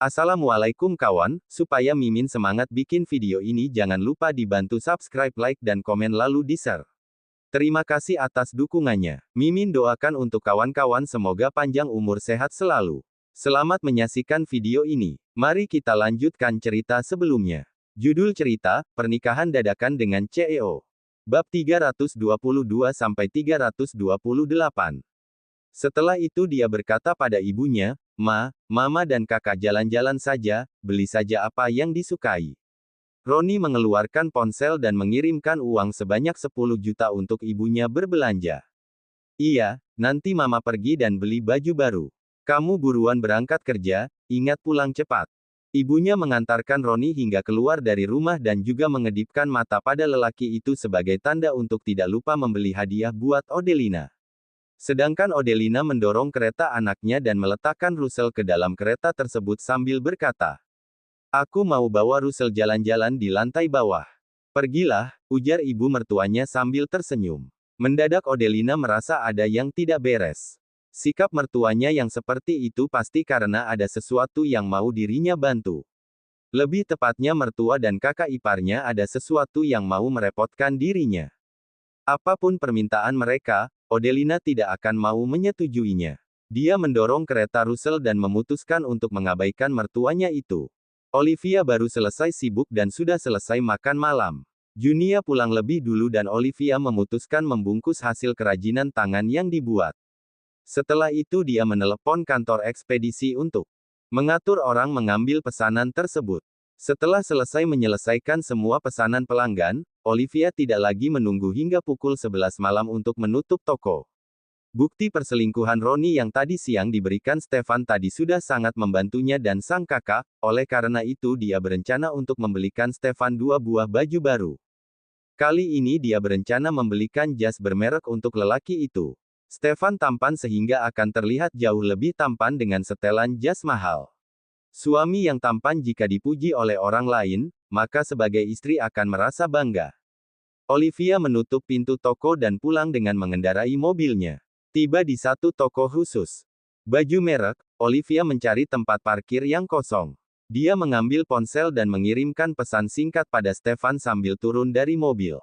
Assalamualaikum kawan, supaya Mimin semangat bikin video ini jangan lupa dibantu subscribe, like, dan komen lalu di-share. Terima kasih atas dukungannya. Mimin doakan untuk kawan-kawan semoga panjang umur sehat selalu. Selamat menyaksikan video ini. Mari kita lanjutkan cerita sebelumnya. Judul cerita, Pernikahan Dadakan dengan CEO. Bab 322-328. Setelah itu dia berkata pada ibunya, Mama dan kakak jalan-jalan saja, beli saja apa yang disukai. Roni mengeluarkan ponsel dan mengirimkan uang sebanyak 10 juta untuk ibunya berbelanja. Iya, nanti mama pergi dan beli baju baru. Kamu buruan berangkat kerja, ingat pulang cepat. Ibunya mengantarkan Roni hingga keluar dari rumah dan juga mengedipkan mata pada lelaki itu sebagai tanda untuk tidak lupa membeli hadiah buat Odelina. Sedangkan Odelina mendorong kereta anaknya dan meletakkan Russell ke dalam kereta tersebut sambil berkata, "Aku mau bawa Russell jalan-jalan di lantai bawah." "Pergilah," ujar ibu mertuanya sambil tersenyum. Mendadak Odelina merasa ada yang tidak beres. Sikap mertuanya yang seperti itu pasti karena ada sesuatu yang mau dirinya bantu. Lebih tepatnya mertua dan kakak iparnya ada sesuatu yang mau merepotkan dirinya. Apapun permintaan mereka, Odelina tidak akan mau menyetujuinya. Dia mendorong kereta Russell dan memutuskan untuk mengabaikan mertuanya itu. Olivia baru selesai sibuk dan sudah selesai makan malam. Junia pulang lebih dulu dan Olivia memutuskan membungkus hasil kerajinan tangan yang dibuat. Setelah itu dia menelepon kantor ekspedisi untuk mengatur orang mengambil pesanan tersebut. Setelah selesai menyelesaikan semua pesanan pelanggan, Olivia tidak lagi menunggu hingga pukul 11 malam untuk menutup toko. Bukti perselingkuhan Roni yang tadi siang diberikan Stefan tadi sudah sangat membantunya dan sang kakak, oleh karena itu dia berencana untuk membelikan Stefan 2 buah baju baru. Kali ini dia berencana membelikan jas bermerek untuk lelaki itu. Stefan tampan sehingga akan terlihat jauh lebih tampan dengan setelan jas mahal. Suami yang tampan jika dipuji oleh orang lain, maka sebagai istri akan merasa bangga. Olivia menutup pintu toko dan pulang dengan mengendarai mobilnya. Tiba di satu toko khusus baju merek, Olivia mencari tempat parkir yang kosong. Dia mengambil ponsel dan mengirimkan pesan singkat pada Stefan sambil turun dari mobil.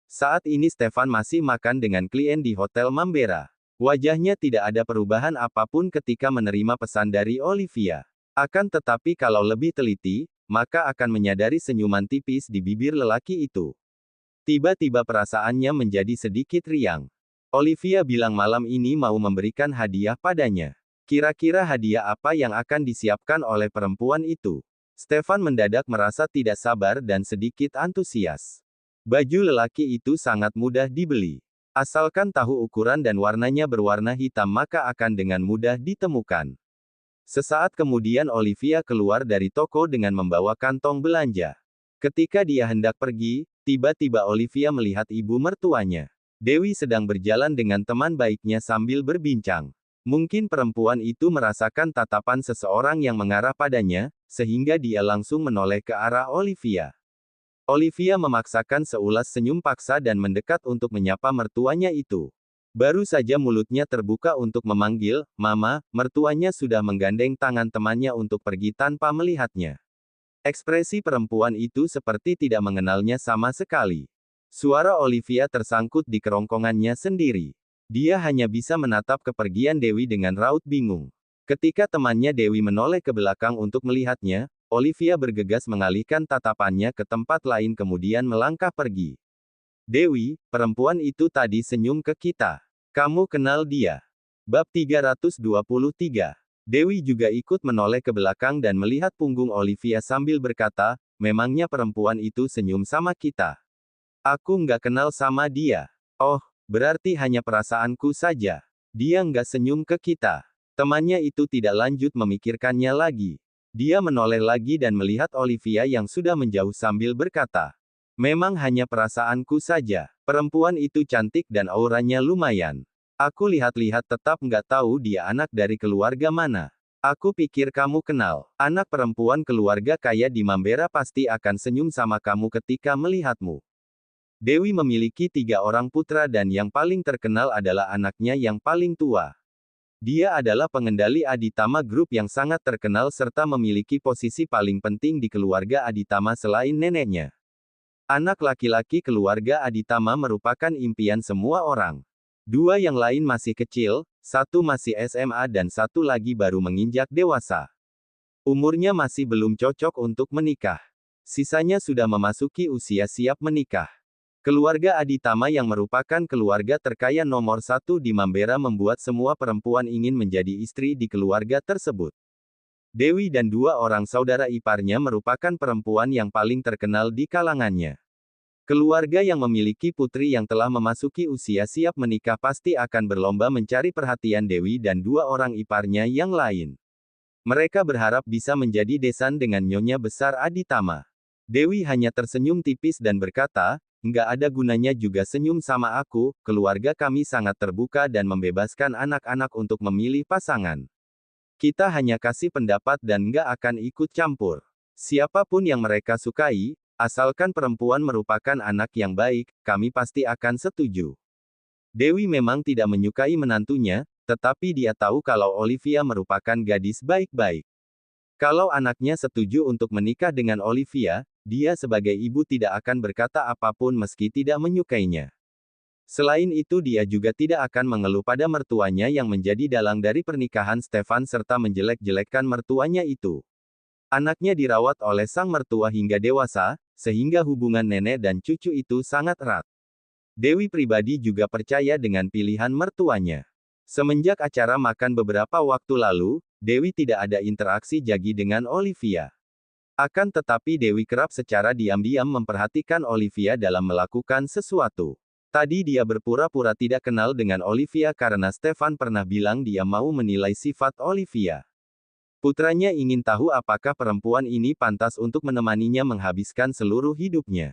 Saat ini Stefan masih makan dengan klien di Hotel Mambera. Wajahnya tidak ada perubahan apapun ketika menerima pesan dari Olivia. Akan tetapi kalau lebih teliti, maka akan menyadari senyuman tipis di bibir lelaki itu. Tiba-tiba perasaannya menjadi sedikit riang. Olivia bilang malam ini mau memberikan hadiah padanya. Kira-kira hadiah apa yang akan disiapkan oleh perempuan itu? Stefan mendadak merasa tidak sabar dan sedikit antusias. Baju lelaki itu sangat mudah dibeli. Asalkan tahu ukuran dan warnanya berwarna hitam maka akan dengan mudah ditemukan. Sesaat kemudian Olivia keluar dari toko dengan membawa kantong belanja. Ketika dia hendak pergi, tiba-tiba Olivia melihat ibu mertuanya. Dewi sedang berjalan dengan teman baiknya sambil berbincang. Mungkin perempuan itu merasakan tatapan seseorang yang mengarah padanya, sehingga dia langsung menoleh ke arah Olivia. Olivia memaksakan seulas senyum paksa dan mendekat untuk menyapa mertuanya itu. Baru saja mulutnya terbuka untuk memanggil, Mama, mertuanya sudah menggandeng tangan temannya untuk pergi tanpa melihatnya. Ekspresi perempuan itu seperti tidak mengenalnya sama sekali. Suara Olivia tersangkut di kerongkongannya sendiri. Dia hanya bisa menatap kepergian Dewi dengan raut bingung. Ketika temannya Dewi menoleh ke belakang untuk melihatnya, Olivia bergegas mengalihkan tatapannya ke tempat lain kemudian melangkah pergi. Dewi, perempuan itu tadi senyum ke kita. Kamu kenal dia? Bab 323. Dewi juga ikut menoleh ke belakang dan melihat punggung Olivia sambil berkata, memangnya perempuan itu senyum sama kita? Aku nggak kenal sama dia. Oh, berarti hanya perasaanku saja. Dia nggak senyum ke kita. Temannya itu tidak lanjut memikirkannya lagi. Dia menoleh lagi dan melihat Olivia yang sudah menjauh sambil berkata, memang hanya perasaanku saja. Perempuan itu cantik dan auranya lumayan. Aku lihat-lihat tetap nggak tahu dia anak dari keluarga mana. Aku pikir kamu kenal. Anak perempuan keluarga kaya di Mambera pasti akan senyum sama kamu ketika melihatmu. Dewi memiliki 3 orang putra dan yang paling terkenal adalah anaknya yang paling tua. Dia adalah pengendali Aditama Group yang sangat terkenal serta memiliki posisi paling penting di keluarga Aditama selain neneknya. Anak laki-laki keluarga Aditama merupakan impian semua orang. Dua yang lain masih kecil, satu masih SMA dan satu lagi baru menginjak dewasa. Umurnya masih belum cocok untuk menikah. Sisanya sudah memasuki usia siap menikah. Keluarga Aditama yang merupakan keluarga terkaya nomor satu di Mambera membuat semua perempuan ingin menjadi istri di keluarga tersebut. Dewi dan dua orang saudara iparnya merupakan perempuan yang paling terkenal di kalangannya. Keluarga yang memiliki putri yang telah memasuki usia siap menikah pasti akan berlomba mencari perhatian Dewi dan dua orang iparnya yang lain. Mereka berharap bisa menjadi desan dengan nyonya besar Aditama. Dewi hanya tersenyum tipis dan berkata, "Nggak ada gunanya juga senyum sama aku, keluarga kami sangat terbuka dan membebaskan anak-anak untuk memilih pasangan. Kita hanya kasih pendapat dan nggak akan ikut campur. Siapapun yang mereka sukai, asalkan perempuan merupakan anak yang baik, kami pasti akan setuju." Dewi memang tidak menyukai menantunya, tetapi dia tahu kalau Olivia merupakan gadis baik-baik. Kalau anaknya setuju untuk menikah dengan Olivia, dia sebagai ibu tidak akan berkata apapun meski tidak menyukainya. Selain itu dia juga tidak akan mengeluh pada mertuanya yang menjadi dalang dari pernikahan Stefan serta menjelek-jelekkan mertuanya itu. Anaknya dirawat oleh sang mertua hingga dewasa, sehingga hubungan nenek dan cucu itu sangat erat. Dewi pribadi juga percaya dengan pilihan mertuanya. Semenjak acara makan beberapa waktu lalu, Dewi tidak ada interaksi Jagi dengan Olivia. Akan tetapi Dewi kerap secara diam-diam memperhatikan Olivia dalam melakukan sesuatu. Tadi dia berpura-pura tidak kenal dengan Olivia karena Stefan pernah bilang dia mau menilai sifat Olivia. Putranya ingin tahu apakah perempuan ini pantas untuk menemaninya menghabiskan seluruh hidupnya.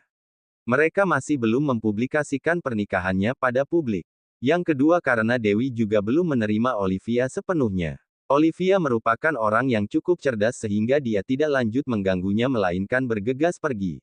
Mereka masih belum mempublikasikan pernikahannya pada publik. Yang kedua karena Dewi juga belum menerima Olivia sepenuhnya. Olivia merupakan orang yang cukup cerdas sehingga dia tidak lanjut mengganggunya melainkan bergegas pergi.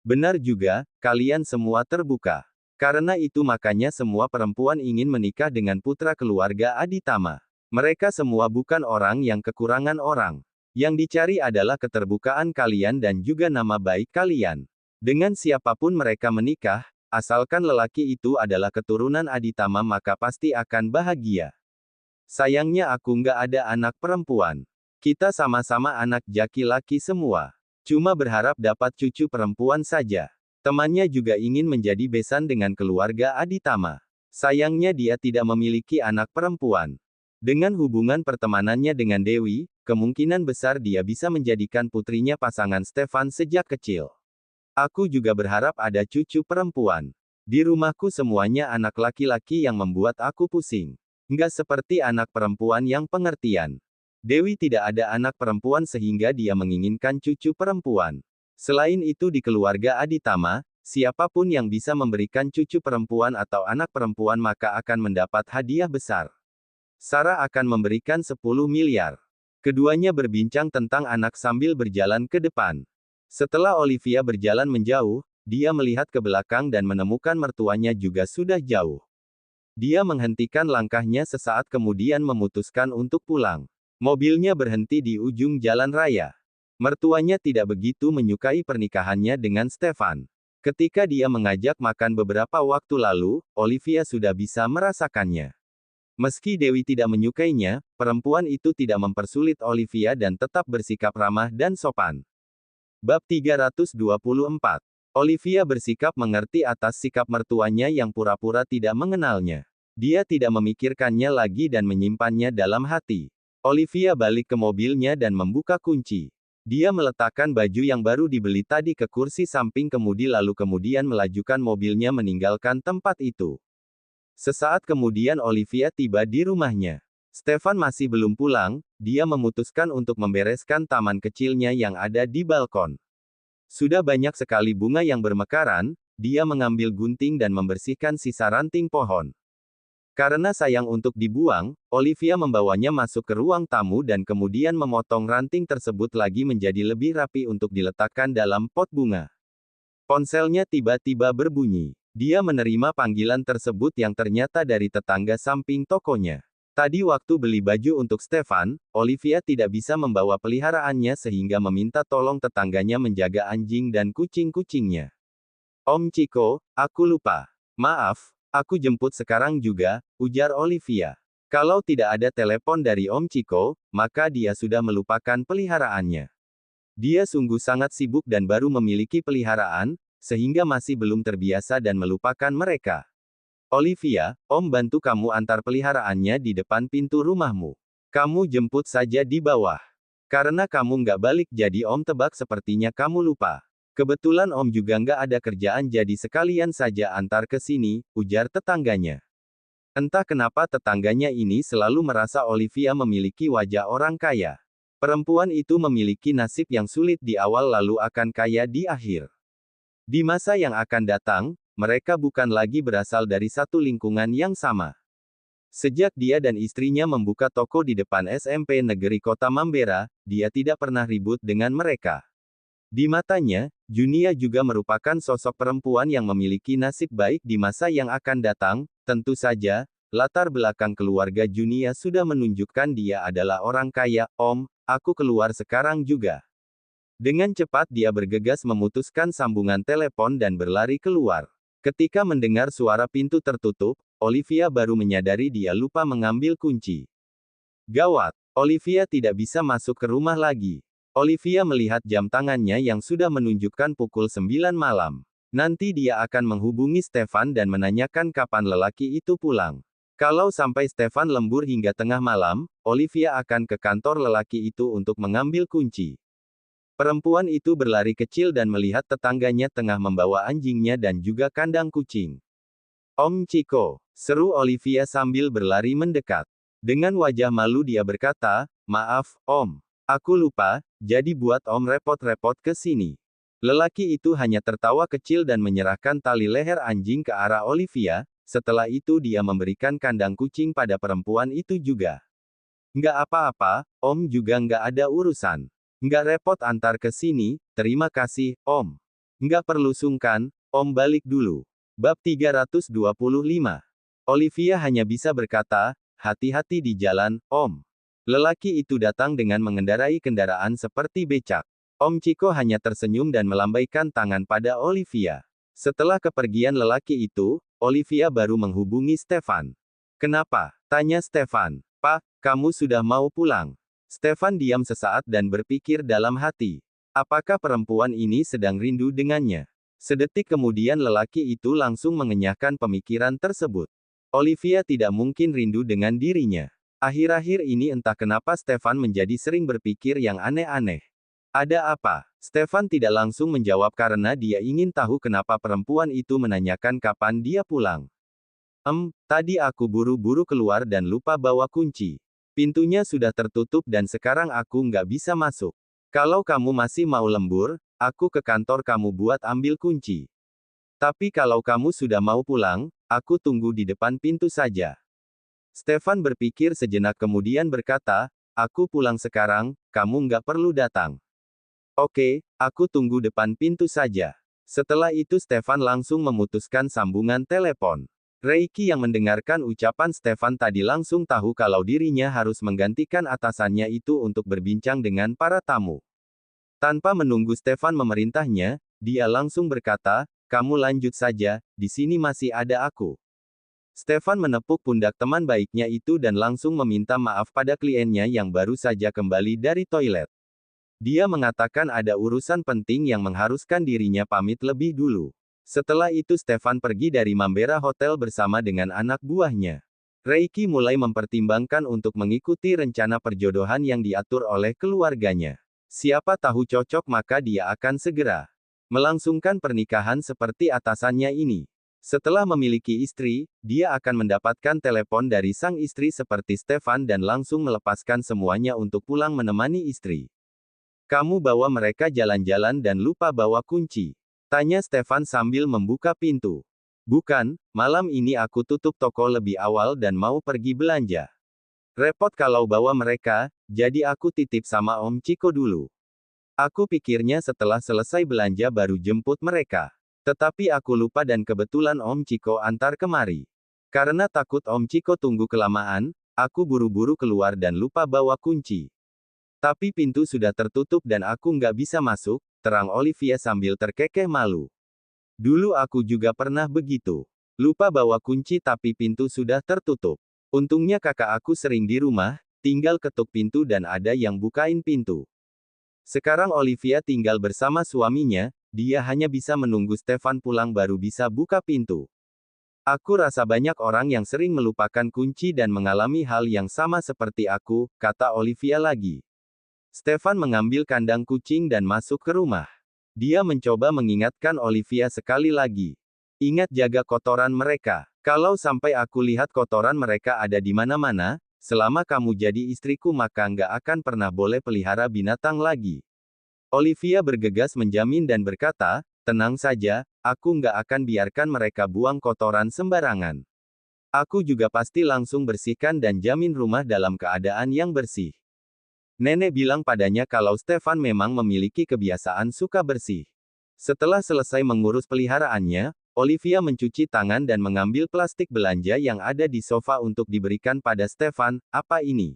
Benar juga, kalian semua terbuka. Karena itu makanya semua perempuan ingin menikah dengan putra keluarga Aditama. Mereka semua bukan orang yang kekurangan orang. Yang dicari adalah keterbukaan kalian dan juga nama baik kalian. Dengan siapapun mereka menikah, asalkan lelaki itu adalah keturunan Aditama maka pasti akan bahagia. Sayangnya aku nggak ada anak perempuan. Kita sama-sama anak laki-laki semua. Cuma berharap dapat cucu perempuan saja. Temannya juga ingin menjadi besan dengan keluarga Aditama. Sayangnya dia tidak memiliki anak perempuan. Dengan hubungan pertemanannya dengan Dewi, kemungkinan besar dia bisa menjadikan putrinya pasangan Stefan sejak kecil. Aku juga berharap ada cucu perempuan. Di rumahku semuanya anak laki-laki yang membuat aku pusing. Nggak seperti anak perempuan yang pengertian. Dewi tidak ada anak perempuan sehingga dia menginginkan cucu perempuan. Selain itu di keluarga Aditama, siapapun yang bisa memberikan cucu perempuan atau anak perempuan maka akan mendapat hadiah besar. Sarah akan memberikan 10 miliar. Keduanya berbincang tentang anak sambil berjalan ke depan. Setelah Olivia berjalan menjauh, dia melihat ke belakang dan menemukan mertuanya juga sudah jauh. Dia menghentikan langkahnya sesaat kemudian memutuskan untuk pulang. Mobilnya berhenti di ujung jalan raya. Mertuanya tidak begitu menyukai pernikahannya dengan Stefan. Ketika dia mengajak makan beberapa waktu lalu, Olivia sudah bisa merasakannya. Meski Dewi tidak menyukainya, perempuan itu tidak mempersulit Olivia dan tetap bersikap ramah dan sopan. Bab 324. Olivia bersikap mengerti atas sikap mertuanya yang pura-pura tidak mengenalnya. Dia tidak memikirkannya lagi dan menyimpannya dalam hati. Olivia balik ke mobilnya dan membuka kunci. Dia meletakkan baju yang baru dibeli tadi ke kursi samping kemudi lalu kemudian melajukan mobilnya meninggalkan tempat itu. Sesaat kemudian Olivia tiba di rumahnya. Stefan masih belum pulang, dia memutuskan untuk membereskan taman kecilnya yang ada di balkon. Sudah banyak sekali bunga yang bermekaran, dia mengambil gunting dan membersihkan sisa ranting pohon. Karena sayang untuk dibuang, Olivia membawanya masuk ke ruang tamu dan kemudian memotong ranting tersebut lagi menjadi lebih rapi untuk diletakkan dalam pot bunga. Ponselnya tiba-tiba berbunyi. Dia menerima panggilan tersebut yang ternyata dari tetangga samping tokonya. Tadi waktu beli baju untuk Stefan, Olivia tidak bisa membawa peliharaannya sehingga meminta tolong tetangganya menjaga anjing dan kucing-kucingnya. Om Chico, aku lupa. Maaf, aku jemput sekarang juga, ujar Olivia. Kalau tidak ada telepon dari Om Chico, maka dia sudah melupakan peliharaannya. Dia sungguh sangat sibuk dan baru memiliki peliharaan, sehingga masih belum terbiasa dan melupakan mereka. Olivia, Om bantu kamu antar peliharaannya di depan pintu rumahmu. Kamu jemput saja di bawah. Karena kamu nggak balik jadi Om tebak sepertinya kamu lupa. Kebetulan Om juga nggak ada kerjaan jadi sekalian saja antar ke sini, ujar tetangganya. Entah kenapa tetangganya ini selalu merasa Olivia memiliki wajah orang kaya. Perempuan itu memiliki nasib yang sulit di awal lalu akan kaya di akhir. Di masa yang akan datang, mereka bukan lagi berasal dari satu lingkungan yang sama. Sejak dia dan istrinya membuka toko di depan SMP Negeri Kota Mambera, dia tidak pernah ribut dengan mereka. Di matanya, Junia juga merupakan sosok perempuan yang memiliki nasib baik di masa yang akan datang. Tentu saja, latar belakang keluarga Junia sudah menunjukkan dia adalah orang kaya. Om, aku keluar sekarang juga. Dengan cepat dia bergegas memutuskan sambungan telepon dan berlari keluar. Ketika mendengar suara pintu tertutup, Olivia baru menyadari dia lupa mengambil kunci. Gawat, Olivia tidak bisa masuk ke rumah lagi. Olivia melihat jam tangannya yang sudah menunjukkan pukul 9 malam. Nanti dia akan menghubungi Stefan dan menanyakan kapan lelaki itu pulang. Kalau sampai Stefan lembur hingga tengah malam, Olivia akan ke kantor lelaki itu untuk mengambil kunci. Perempuan itu berlari kecil dan melihat tetangganya tengah membawa anjingnya dan juga kandang kucing. Om Chico, seru Olivia sambil berlari mendekat. Dengan wajah malu dia berkata, maaf, Om. Aku lupa, jadi buat Om repot-repot ke sini. Lelaki itu hanya tertawa kecil dan menyerahkan tali leher anjing ke arah Olivia, setelah itu dia memberikan kandang kucing pada perempuan itu juga. Nggak apa-apa, Om juga nggak ada urusan. Nggak repot antar ke sini, terima kasih, Om. Nggak perlu sungkan, Om balik dulu. Bab 325. Olivia hanya bisa berkata, hati-hati di jalan, Om. Lelaki itu datang dengan mengendarai kendaraan seperti becak. Om Chico hanya tersenyum dan melambaikan tangan pada Olivia. Setelah kepergian lelaki itu, Olivia baru menghubungi Stefan. Kenapa? Tanya Stefan. Pak, kamu sudah mau pulang? Stefan diam sesaat dan berpikir dalam hati. Apakah perempuan ini sedang rindu dengannya? Sedetik kemudian lelaki itu langsung mengenyahkan pemikiran tersebut. Olivia tidak mungkin rindu dengan dirinya. Akhir-akhir ini entah kenapa Stefan menjadi sering berpikir yang aneh-aneh. Ada apa? Stefan tidak langsung menjawab karena dia ingin tahu kenapa perempuan itu menanyakan kapan dia pulang. Tadi aku buru-buru keluar dan lupa bawa kunci. Pintunya sudah tertutup dan sekarang aku nggak bisa masuk. Kalau kamu masih mau lembur, aku ke kantor kamu buat ambil kunci. Tapi kalau kamu sudah mau pulang, aku tunggu di depan pintu saja. Stefan berpikir sejenak kemudian berkata, aku pulang sekarang, kamu nggak perlu datang. Oke, aku tunggu depan pintu saja. Setelah itu Stefan langsung memutuskan sambungan telepon. Reiki yang mendengarkan ucapan Stefan tadi langsung tahu kalau dirinya harus menggantikan atasannya itu untuk berbincang dengan para tamu. Tanpa menunggu Stefan memerintahnya, dia langsung berkata, kamu lanjut saja, di sini masih ada aku. Stefan menepuk pundak teman baiknya itu dan langsung meminta maaf pada kliennya yang baru saja kembali dari toilet. Dia mengatakan ada urusan penting yang mengharuskan dirinya pamit lebih dulu. Setelah itu Stefan pergi dari Mambera Hotel bersama dengan anak buahnya. Reiki mulai mempertimbangkan untuk mengikuti rencana perjodohan yang diatur oleh keluarganya. Siapa tahu cocok maka dia akan segera melangsungkan pernikahan seperti atasannya ini. Setelah memiliki istri, dia akan mendapatkan telepon dari sang istri seperti Stefan dan langsung melepaskan semuanya untuk pulang menemani istri. Kamu bawa mereka jalan-jalan dan lupa bawa kunci. Tanya Stefan sambil membuka pintu. Bukan, malam ini aku tutup toko lebih awal dan mau pergi belanja. Repot kalau bawa mereka, jadi aku titip sama Om Chico dulu. Aku pikirnya setelah selesai belanja baru jemput mereka. Tetapi aku lupa dan kebetulan Om Chico antar kemari. Karena takut Om Chico tunggu kelamaan, Aku buru-buru keluar dan lupa bawa kunci. Tapi pintu sudah tertutup dan aku nggak bisa masuk, terang Olivia sambil terkekeh malu. Dulu aku juga pernah begitu. Lupa bawa kunci tapi pintu sudah tertutup. Untungnya kakak aku sering di rumah, tinggal ketuk pintu dan ada yang bukain pintu. Sekarang Olivia tinggal bersama suaminya, dia hanya bisa menunggu Stefan pulang baru bisa buka pintu. Aku rasa banyak orang yang sering melupakan kunci dan mengalami hal yang sama seperti aku, kata Olivia lagi. Stefan mengambil kandang kucing dan masuk ke rumah. Dia mencoba mengingatkan Olivia sekali lagi. Ingat jaga kotoran mereka. Kalau sampai aku lihat kotoran mereka ada di mana-mana, selama kamu jadi istriku maka nggak akan pernah boleh pelihara binatang lagi. Olivia bergegas menjamin dan berkata, tenang saja, aku nggak akan biarkan mereka buang kotoran sembarangan. Aku juga pasti langsung bersihkan dan jamin rumah dalam keadaan yang bersih. Nenek bilang padanya kalau Stefan memang memiliki kebiasaan suka bersih. Setelah selesai mengurus peliharaannya, Olivia mencuci tangan dan mengambil plastik belanja yang ada di sofa untuk diberikan pada Stefan. Apa ini?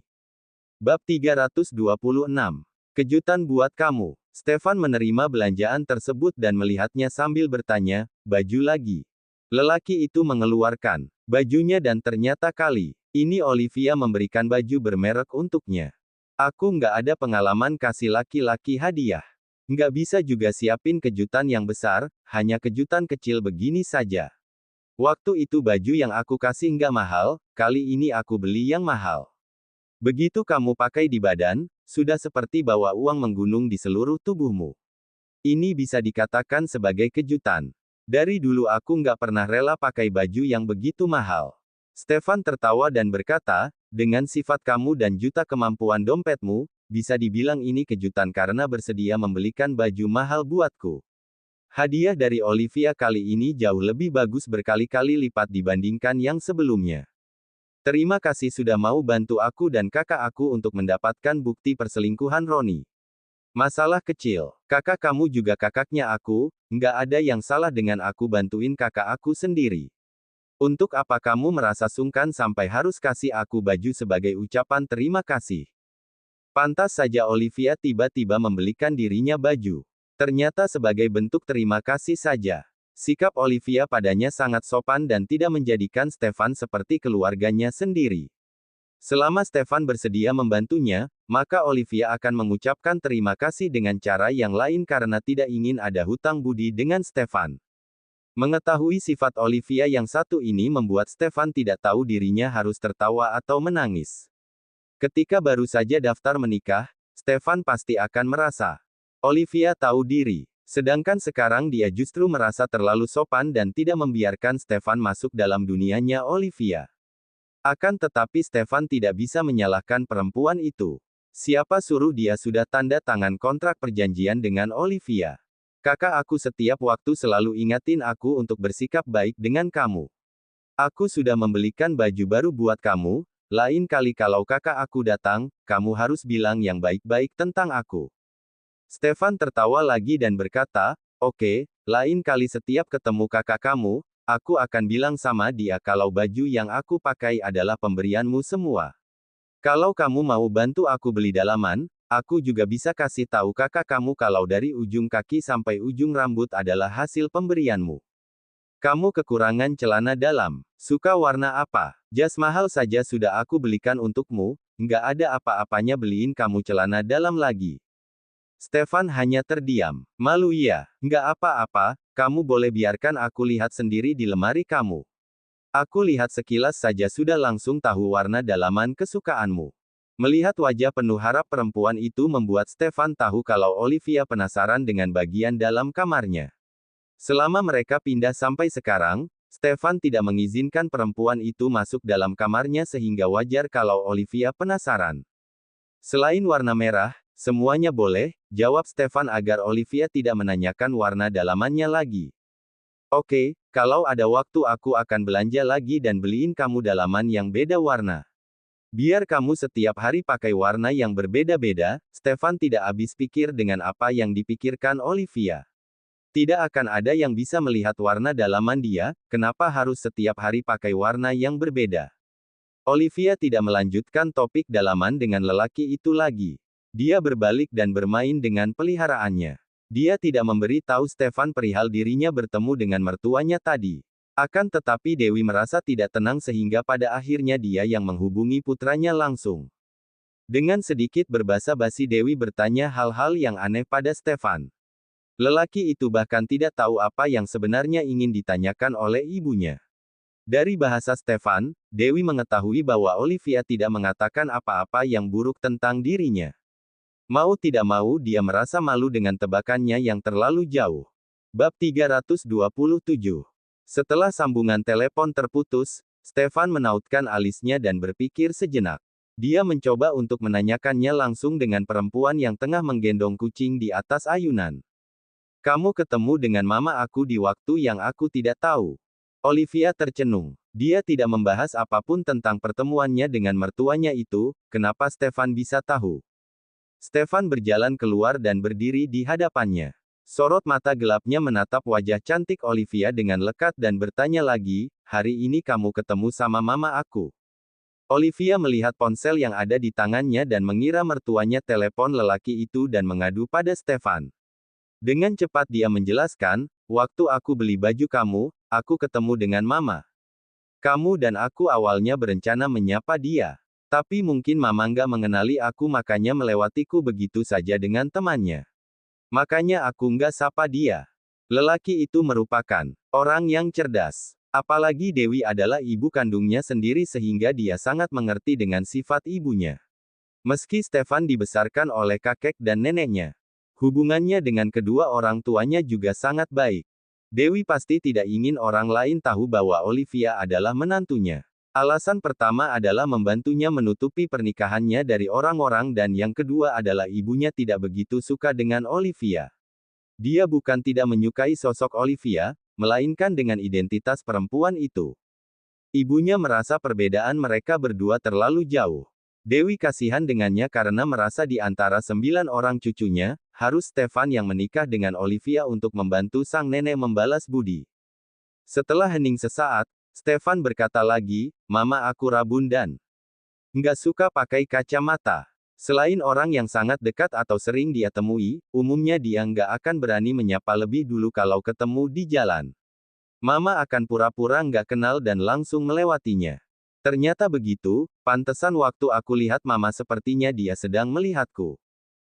Bab 326. Kejutan buat kamu. Stefan menerima belanjaan tersebut dan melihatnya sambil bertanya, baju lagi. Lelaki itu mengeluarkan bajunya dan ternyata kali ini Olivia memberikan baju bermerek untuknya. Aku nggak ada pengalaman kasih laki-laki hadiah. Nggak bisa juga siapin kejutan yang besar, hanya kejutan kecil begini saja. Waktu itu baju yang aku kasih nggak mahal, kali ini aku beli yang mahal. Begitu kamu pakai di badan, sudah seperti bawa uang menggunung di seluruh tubuhmu. Ini bisa dikatakan sebagai kejutan. Dari dulu aku nggak pernah rela pakai baju yang begitu mahal. Stefan tertawa dan berkata, dengan sifat kamu dan juta kemampuan dompetmu, bisa dibilang ini kejutan karena bersedia membelikan baju mahal buatku. Hadiah dari Olivia kali ini jauh lebih bagus berkali-kali lipat dibandingkan yang sebelumnya. Terima kasih sudah mau bantu aku dan kakak aku untuk mendapatkan bukti perselingkuhan Roni. Masalah kecil, kakak kamu juga kakaknya aku, nggak ada yang salah dengan aku bantuin kakak aku sendiri. Untuk apa kamu merasa sungkan sampai harus kasih aku baju sebagai ucapan terima kasih? Pantas saja Olivia tiba-tiba membelikan dirinya baju. Ternyata sebagai bentuk terima kasih saja. Sikap Olivia padanya sangat sopan dan tidak menjadikan Stefan seperti keluarganya sendiri. Selama Stefan bersedia membantunya, maka Olivia akan mengucapkan terima kasih dengan cara yang lain karena tidak ingin ada hutang budi dengan Stefan. Mengetahui sifat Olivia yang satu ini membuat Stefan tidak tahu dirinya harus tertawa atau menangis. Ketika baru saja daftar menikah, Stefan pasti akan merasa Olivia tahu diri. Sedangkan sekarang dia justru merasa terlalu sopan dan tidak membiarkan Stefan masuk dalam dunianya Olivia. Akan tetapi Stefan tidak bisa menyalahkan perempuan itu. Siapa suruh dia sudah tanda tangan kontrak perjanjian dengan Olivia. Kakak aku setiap waktu selalu ingatin aku untuk bersikap baik dengan kamu. Aku sudah membelikan baju baru buat kamu, lain kali kalau kakak aku datang, kamu harus bilang yang baik-baik tentang aku. Stefan tertawa lagi dan berkata, oke, lain kali setiap ketemu kakak kamu, aku akan bilang sama dia kalau baju yang aku pakai adalah pemberianmu semua. Kalau kamu mau bantu aku beli dalaman, aku juga bisa kasih tahu kakak kamu kalau dari ujung kaki sampai ujung rambut adalah hasil pemberianmu. Kamu kekurangan celana dalam. Suka warna apa? Jas mahal saja sudah aku belikan untukmu, nggak ada apa-apanya beliin kamu celana dalam lagi. Stefan hanya terdiam. Malu iya. Nggak apa-apa, kamu boleh biarkan aku lihat sendiri di lemari kamu. Aku lihat sekilas saja sudah langsung tahu warna dalaman kesukaanmu. Melihat wajah penuh harap perempuan itu membuat Stefan tahu kalau Olivia penasaran dengan bagian dalam kamarnya. Selama mereka pindah sampai sekarang, Stefan tidak mengizinkan perempuan itu masuk dalam kamarnya sehingga wajar kalau Olivia penasaran. Selain warna merah, semuanya boleh, jawab Stefan agar Olivia tidak menanyakan warna dalamannya lagi. Oke, kalau ada waktu aku akan belanja lagi dan beliin kamu dalaman yang beda warna. Biar kamu setiap hari pakai warna yang berbeda-beda, Stefan tidak habis pikir dengan apa yang dipikirkan Olivia. Tidak akan ada yang bisa melihat warna dalaman dia, kenapa harus setiap hari pakai warna yang berbeda. Olivia tidak melanjutkan topik dalaman dengan lelaki itu lagi. Dia berbalik dan bermain dengan peliharaannya. Dia tidak memberi tahu Stefan perihal dirinya bertemu dengan mertuanya tadi. Akan tetapi Dewi merasa tidak tenang sehingga pada akhirnya dia yang menghubungi putranya langsung. Dengan sedikit berbasa-basi Dewi bertanya hal-hal yang aneh pada Stefan. Lelaki itu bahkan tidak tahu apa yang sebenarnya ingin ditanyakan oleh ibunya. Dari bahasa Stefan, Dewi mengetahui bahwa Olivia tidak mengatakan apa-apa yang buruk tentang dirinya. Mau tidak mau dia merasa malu dengan tebakannya yang terlalu jauh. Bab 327. Setelah sambungan telepon terputus, Stefan menautkan alisnya dan berpikir sejenak. Dia mencoba untuk menanyakannya langsung dengan perempuan yang tengah menggendong kucing di atas ayunan. Kamu ketemu dengan mama aku di waktu yang aku tidak tahu. Olivia tercenung. Dia tidak membahas apapun tentang pertemuannya dengan mertuanya itu, kenapa Stefan bisa tahu? Stefan berjalan keluar dan berdiri di hadapannya. Sorot mata gelapnya menatap wajah cantik Olivia dengan lekat dan bertanya lagi, hari ini kamu ketemu sama mama aku. Olivia melihat ponsel yang ada di tangannya dan mengira mertuanya telepon lelaki itu dan mengadu pada Stefan. Dengan cepat dia menjelaskan, waktu aku beli baju kamu, aku ketemu dengan mama. Kamu dan aku awalnya berencana menyapa dia. Tapi mungkin mama nggak mengenali aku makanya melewatiku begitu saja dengan temannya. Makanya aku nggak sapa dia. Lelaki itu merupakan orang yang cerdas. Apalagi Dewi adalah ibu kandungnya sendiri sehingga dia sangat mengerti dengan sifat ibunya. Meski Stefan dibesarkan oleh kakek dan neneknya, hubungannya dengan kedua orang tuanya juga sangat baik. Dewi pasti tidak ingin orang lain tahu bahwa Olivia adalah menantunya. Alasan pertama adalah membantunya menutupi pernikahannya dari orang-orang dan yang kedua adalah ibunya tidak begitu suka dengan Olivia. Dia bukan tidak menyukai sosok Olivia, melainkan dengan identitas perempuan itu. Ibunya merasa perbedaan mereka berdua terlalu jauh. Dewi kasihan dengannya karena merasa di antara 9 orang cucunya, harus Stefan yang menikah dengan Olivia untuk membantu sang nenek membalas budi. Setelah hening sesaat, Stefan berkata lagi, mama aku rabun dan nggak suka pakai kacamata. Selain orang yang sangat dekat atau sering dia temui, umumnya dia nggak akan berani menyapa lebih dulu kalau ketemu di jalan. Mama akan pura-pura nggak kenal dan langsung melewatinya. Ternyata begitu, pantesan waktu aku lihat mama sepertinya dia sedang melihatku.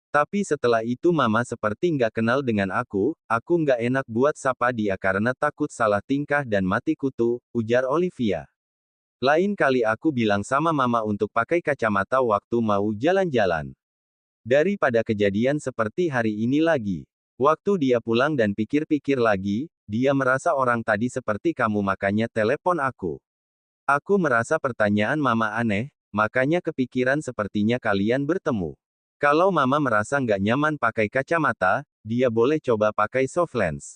Tapi setelah itu mama seperti nggak kenal dengan aku nggak enak buat sapa dia karena takut salah tingkah dan mati kutu, ujar Olivia. Lain kali aku bilang sama mama untuk pakai kacamata waktu mau jalan-jalan. Daripada kejadian seperti hari ini lagi. Waktu dia pulang dan pikir-pikir lagi, dia merasa orang tadi seperti kamu makanya telepon aku. Aku merasa pertanyaan mama aneh, makanya kepikiran sepertinya kalian bertemu. Kalau mama merasa nggak nyaman pakai kacamata, dia boleh coba pakai soft lens.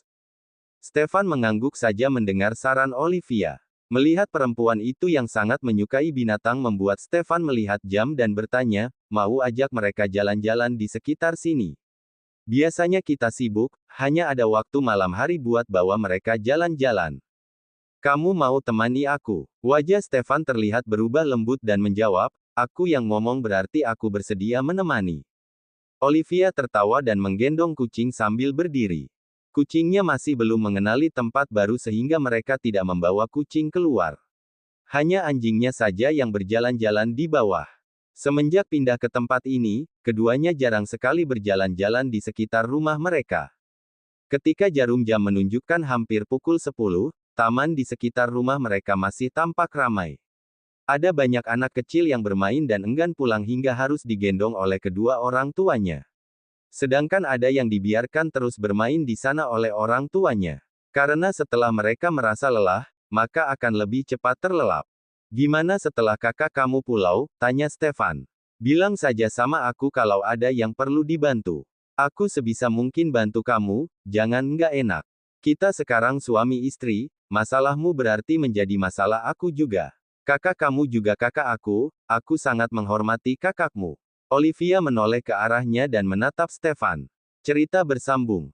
Stefan mengangguk saja mendengar saran Olivia. Melihat perempuan itu yang sangat menyukai binatang membuat Stefan melihat jam dan bertanya, mau ajak mereka jalan-jalan di sekitar sini. Biasanya kita sibuk, hanya ada waktu malam hari buat bawa mereka jalan-jalan. Kamu mau temani aku? Wajah Stefan terlihat berubah lembut dan menjawab, aku yang ngomong berarti aku bersedia menemani. Olivia tertawa dan menggendong kucing sambil berdiri. Kucingnya masih belum mengenali tempat baru sehingga mereka tidak membawa kucing keluar. Hanya anjingnya saja yang berjalan-jalan di bawah. Semenjak pindah ke tempat ini, keduanya jarang sekali berjalan-jalan di sekitar rumah mereka. Ketika jarum jam menunjukkan hampir pukul 10, taman di sekitar rumah mereka masih tampak ramai. Ada banyak anak kecil yang bermain dan enggan pulang hingga harus digendong oleh kedua orang tuanya. Sedangkan ada yang dibiarkan terus bermain di sana oleh orang tuanya. Karena setelah mereka merasa lelah, maka akan lebih cepat terlelap. Gimana setelah kakak kamu pulau? Tanya Stefan. Bilang saja sama aku kalau ada yang perlu dibantu. Aku sebisa mungkin bantu kamu, jangan nggak enak. Kita sekarang suami istri, masalahmu berarti menjadi masalah aku juga. Kakak kamu juga kakak aku sangat menghormati kakakmu. Olivia menoleh ke arahnya dan menatap Stefan. Cerita bersambung.